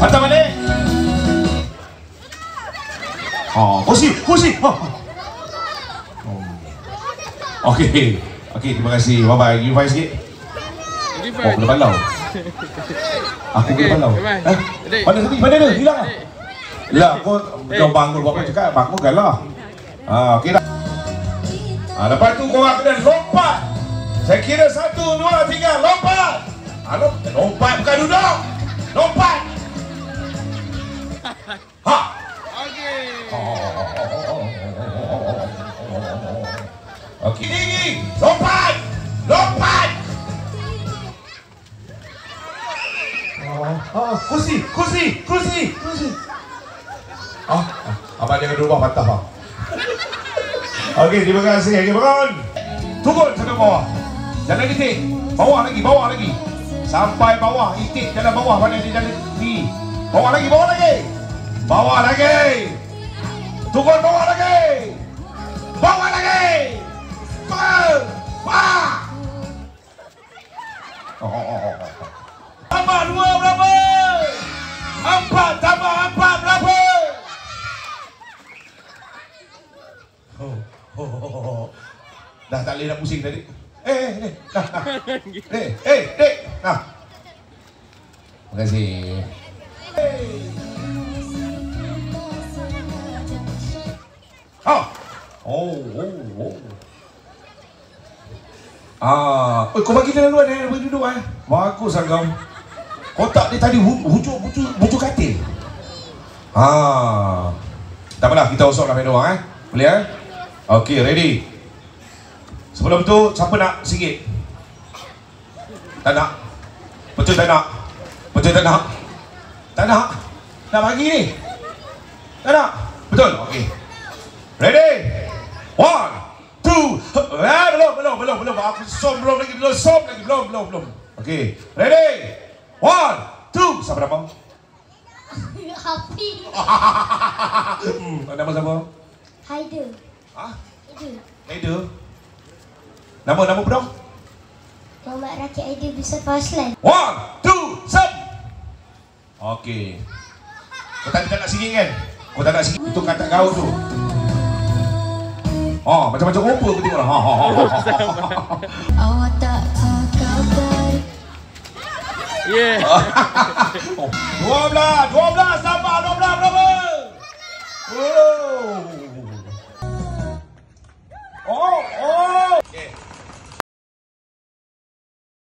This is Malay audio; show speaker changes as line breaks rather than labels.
Hantar balik. Kursi. Okey, terima kasih. Bye-bye. You bye sikit. Kena balau. Aku kena balau. Mana dia? Hilang lah. Hilang. Kau bangun buat apa cakap? Bangun kan lah. Okey dah. Lepas tu korang kena lompat. Saya kira 1, 2, 3, lompat. Lompat bukan duduk. Lompat. Okey. Tinggi. Lompat. Kursi. Abang jangan duduk bawah patah bang. Okey, terima kasih. Okey, bangun. Turun sampai bawah. Jalan itik. Bawah lagi. Sampai bawah. Itik jalan bawah. Mana dia jalan ni? Bawah lagi. Turun bawah lagi. Turun. Tambah 2 berapa? 4 tambah 4 berapa? Dah tak boleh nak pusing tadi. Dek. Nah. Terima kasih. Kau bagi dia dulu dia bagi duduk Bagus lah kau. Kotak dia tadi hujung katil. Tak apalah, kita usap lah main doang Boleh Okey, ready. Sebelum tu, siapa nak sikit? Tak nak? Betul tak nak? Tak nak? Nak bagi ni? Tak nak? Betul? Okey. Ready? 1, 2. Belum. Aku som lagi. Belum. Okey. Ready? 1, 2. Siapa nama?
Hafiz.
Nama siapa?
Haider.
Haider. Nama budak?
Muhammad Rakib Haider Besar Faslan.
1, 2, stop. Okey. Kau tak nak singing kan? Itu kata kau tu. Macam-macam rupa aku tengok lah.
Awak tak kabar.
12